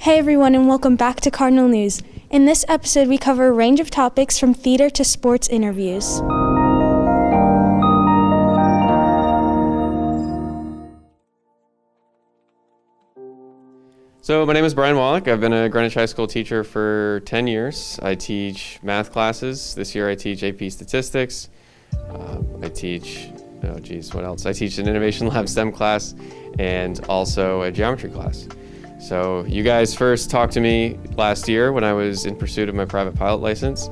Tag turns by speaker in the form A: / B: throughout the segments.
A: Hey everyone, and welcome back to Cardinal News. In this episode, we cover a range of topics from theater to sports interviews.
B: So my name is Brian Wallach. I've been a Greenwich High School teacher for 10 years. I teach math classes. This year I teach AP Statistics. I teach, what else? I teach an Innovation Lab STEM class and also a geometry class. So you guys first talked to me last year when I was in pursuit of my private pilot license.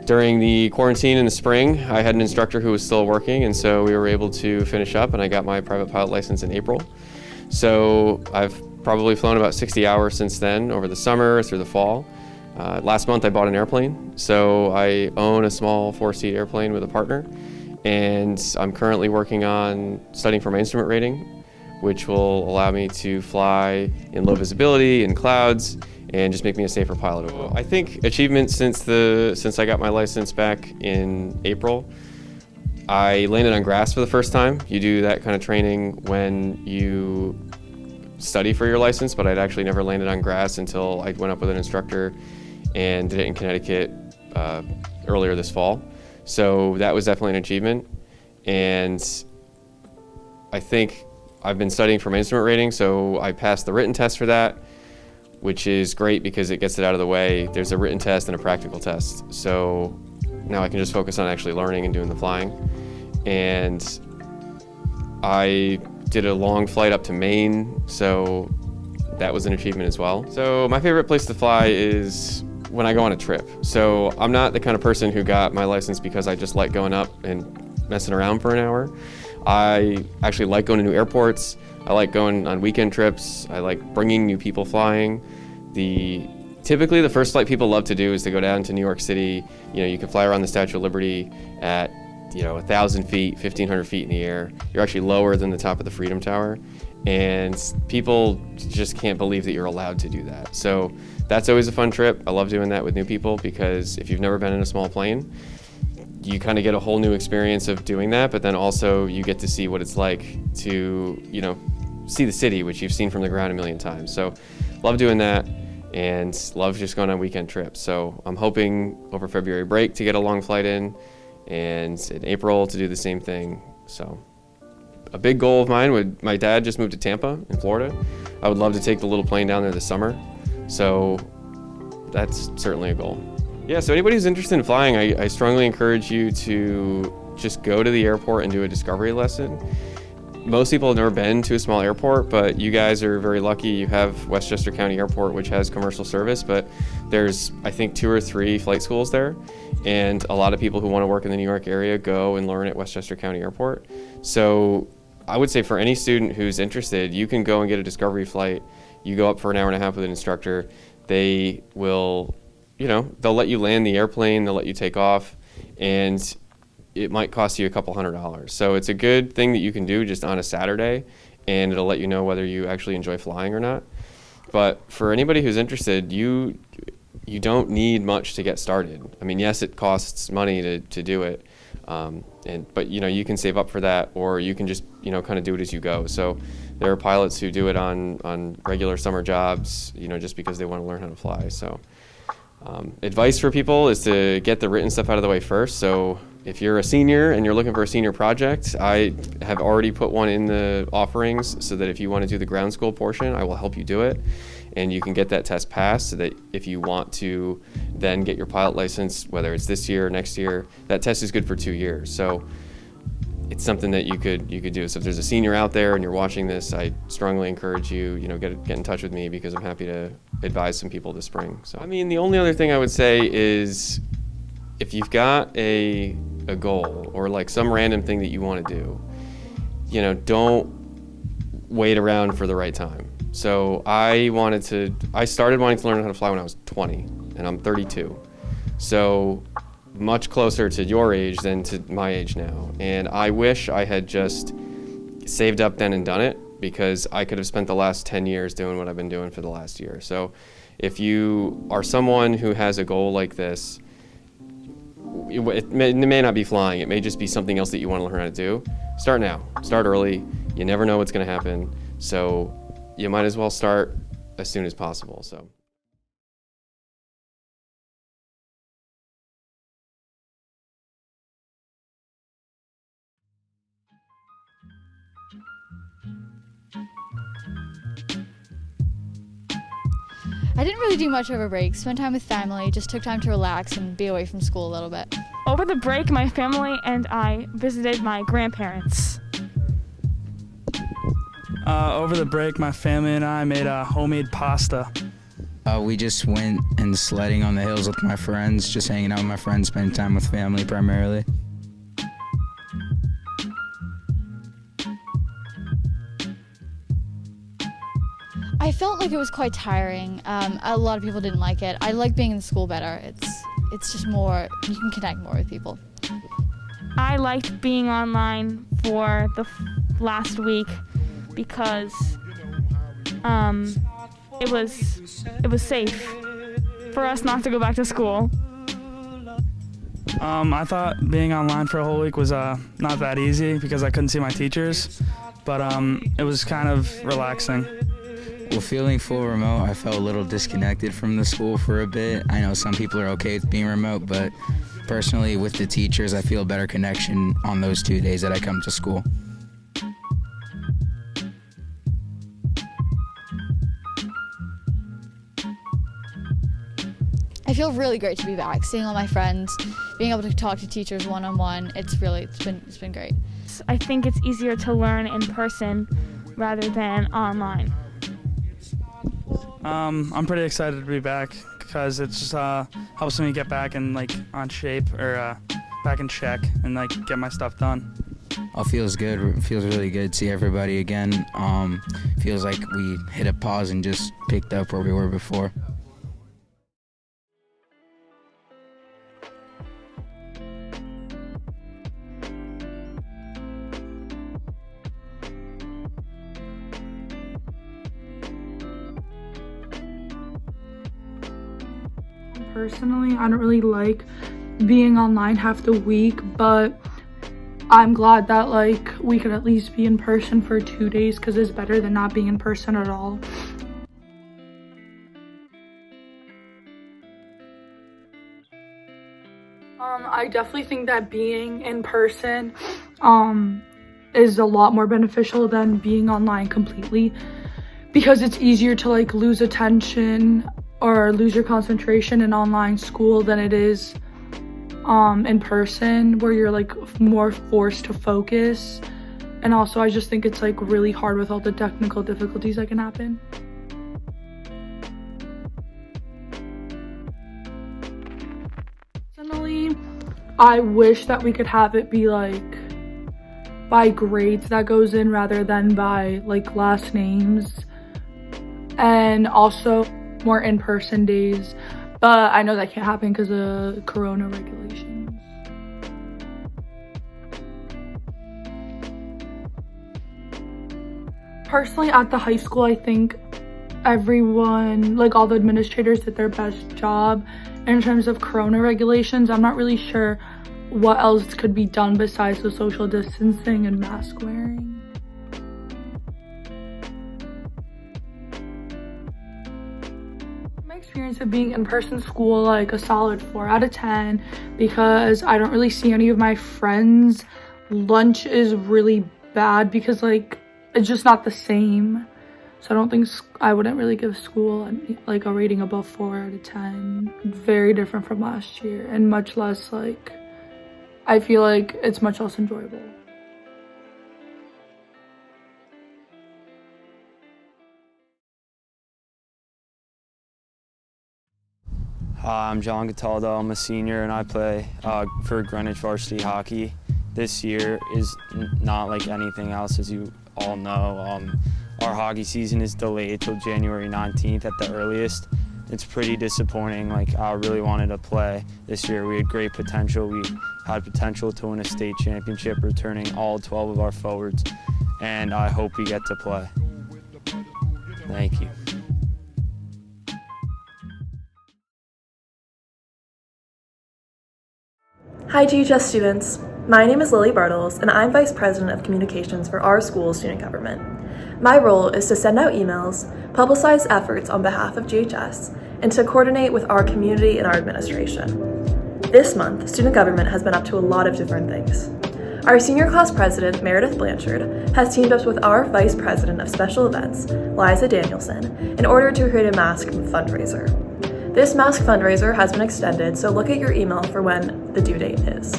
B: During the quarantine in the spring, I had an instructor who was still working, and so we were able to finish up, and I got my private pilot license in April. So I've probably flown about 60 hours since then, over the summer, through the fall. Last month I bought an airplane, so I own a small 4-seat airplane with a partner, and I'm currently working on studying for my instrument rating, which will allow me to fly in low visibility, in clouds, and just make me a safer pilot overall. I think achievements since I got my license back in April, I landed on grass for the first time. You do that kind of training when you study for your license, but I'd actually never landed on grass until I went up with an instructor and did it in Connecticut earlier this fall. So that was definitely an achievement. And I think I've been studying for my instrument rating, so I passed the written test for that, which is great because it gets it out of the way. There's a written test and a practical test. So now I can just focus on actually learning and doing the flying. And I did a long flight up to Maine, so that was an achievement as well. So my favorite place to fly is when I go on a trip. So I'm not the kind of person who got my license because I just like going up and messing around for an hour. I actually like going to new airports. I like going on weekend trips. I like bringing new people flying. Typically the first flight people love to do is to go down to New York City. You can fly around the Statue of Liberty at 1,000 feet, 1,500 feet in the air. You're actually lower than the top of the Freedom Tower. And people just can't believe that you're allowed to do that. So that's always a fun trip. I love doing that with new people because if you've never been in a small plane, you kind of get a whole new experience of doing that, but then also you get to see what it's like to, see the city, which you've seen from the ground a million times. So love doing that and love just going on weekend trips. So I'm hoping over February break to get a long flight in and in April to do the same thing. So a big goal of mine my dad just moved to Tampa in Florida. I would love to take the little plane down there this summer. So that's certainly a goal. Yeah, so anybody who's interested in flying, I strongly encourage you to just go to the airport and do a discovery lesson. Most people have never been to a small airport, but you guys are very lucky. You have Westchester County Airport, which has commercial service, but there's, I think, 2 or 3 flight schools there. And a lot of people who want to work in the New York area go and learn at Westchester County Airport. So I would say for any student who's interested, you can go and get a discovery flight. You go up for an hour and a half with an instructor. They will, they'll let you land the airplane, they'll let you take off, and it might cost you a couple $100s. So it's a good thing that you can do just on a Saturday, and it'll let you know whether you actually enjoy flying or not. But for anybody who's interested, you don't need much to get started. I mean, yes, it costs money to do it, but you can save up for that, or you can just kind of do it as you go. So there are pilots who do it on regular summer jobs, just because they want to learn how to fly. So advice for people is to get the written stuff out of the way first. So if you're a senior and you're looking for a senior project, I have already put one in the offerings so that if you want to do the ground school portion, I will help you do it. And you can get that test passed so that if you want to then get your pilot license, whether it's this year or next year, that test is good for 2 years. So it's something that you could do. So if there's a senior out there and you're watching this, I strongly encourage you, get in touch with me because I'm happy to advise some people this spring. So the only other thing I would say is if you've got a goal or like some random thing that you want to do, don't wait around for the right time. So I started wanting to learn how to fly when I was 20 and I'm 32. So much closer to your age than to my age now. And I wish I had just saved up then and done it because I could have spent the last 10 years doing what I've been doing for the last year. So if you are someone who has a goal like this, it may not be flying, it may just be something else that you want to learn how to do. Start now, start early. You never know what's going to happen. So you might as well start as soon as possible. So.
C: I didn't really do much over break. Spent time with family, just took time to relax and be away from school a little bit.
D: Over the break, my family and I visited my grandparents.
E: Over the break, my family and I made homemade pasta.
F: We just went and sledding on the hills with my friends, just hanging out with my friends, spending time with family primarily.
C: I felt like it was quite tiring. A lot of people didn't like it. I like being in school better. It's just more, you can connect more with people.
D: I liked being online for the last week because it was safe for us not to go back to school.
E: I thought being online for a whole week was not that easy because I couldn't see my teachers, but it was kind of relaxing.
F: Well, feeling full remote, I felt a little disconnected from the school for a bit. I know some people are okay with being remote, but personally with the teachers, I feel a better connection on those 2 days that I come to school.
C: I feel really great to be back, seeing all my friends, being able to talk to teachers one-on-one. It's been great.
D: I think it's easier to learn in person rather than online.
E: I'm pretty excited to be back because it just helps me get back and on shape or back in check and get my stuff done.
F: It feels good. It feels really good to see everybody again. Feels like we hit a pause and just picked up where we were before.
G: Personally, I don't really like being online half the week, but I'm glad that we could at least be in person for 2 days because it's better than not being in person at all. I definitely think that being in person is a lot more beneficial than being online completely because it's easier to lose attention or lose your concentration in online school than it is in person, where you're more forced to focus. And also I just think it's really hard with all the technical difficulties that can happen. Personally, I wish that we could have it be by grades that goes in rather than by last names, and also more in-person days, but I know that can't happen because of corona regulations. Personally, at the high school, I think everyone, all the administrators, did their best job in terms of corona regulations. I'm not really sure what else could be done besides the social distancing and mask wearing. Experience of being in person school, a solid 4 out of 10, because I don't really see any of my friends. Lunch is really bad because it's just not the same, so I don't think I wouldn't really give school a rating above 4 out of 10. Very different from last year, and much less I feel it's much less enjoyable.
H: I'm John Cataldo. I'm a senior and I play for Greenwich Varsity Hockey. This year is not like anything else, as you all know. Our hockey season is delayed till January 19th at the earliest. It's pretty disappointing. I really wanted to play this year. We had great potential. We had potential to win a state championship, returning all 12 of our forwards, and I hope we get to play. Thank you.
I: Hi GHS students, my name is Lily Bartles and I'm Vice President of Communications for our school's student government. My role is to send out emails, publicize efforts on behalf of GHS, and to coordinate with our community and our administration. This month, student government has been up to a lot of different things. Our senior class president, Meredith Blanchard, has teamed up with our vice president of special events, Liza Danielson, in order to create a mask fundraiser. This mask fundraiser has been extended, so look at your email for when the due date is.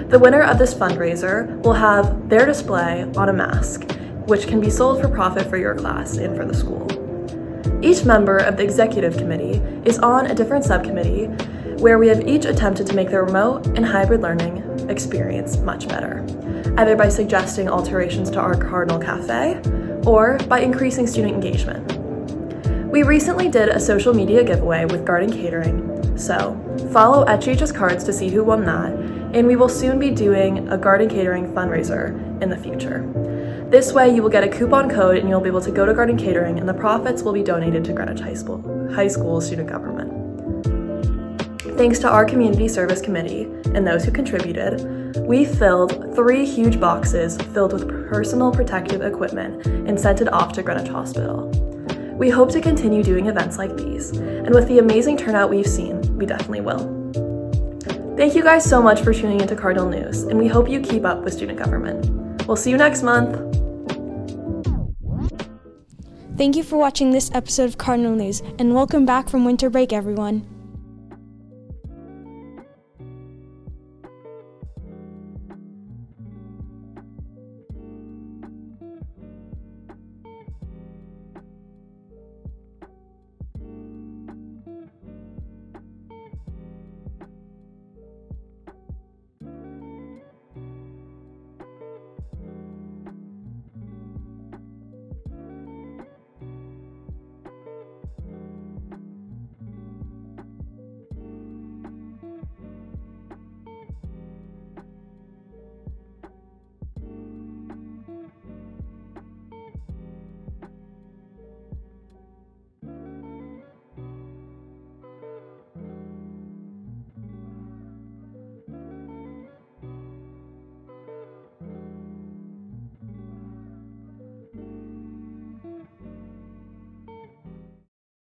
I: The winner of this fundraiser will have their display on a mask, which can be sold for profit for your class and for the school. Each member of the executive committee is on a different subcommittee where we have each attempted to make the remote and hybrid learning experience much better, either by suggesting alterations to our Cardinal Cafe or by increasing student engagement. We recently did a social media giveaway with Garden Catering, so follow at GHS Cards to see who won that, and we will soon be doing a Garden Catering fundraiser in the future. This way you will get a coupon code and you'll be able to go to Garden Catering and the profits will be donated to Greenwich High School student government. Thanks to our community service committee and those who contributed, we filled 3 huge boxes filled with personal protective equipment and sent it off to Greenwich Hospital. We hope to continue doing events like these, and with the amazing turnout we've seen, we definitely will. Thank you guys so much for tuning into Cardinal News, and we hope you keep up with student government. We'll see you next month.
A: Thank you for watching this episode of Cardinal News, and welcome back from winter break, everyone.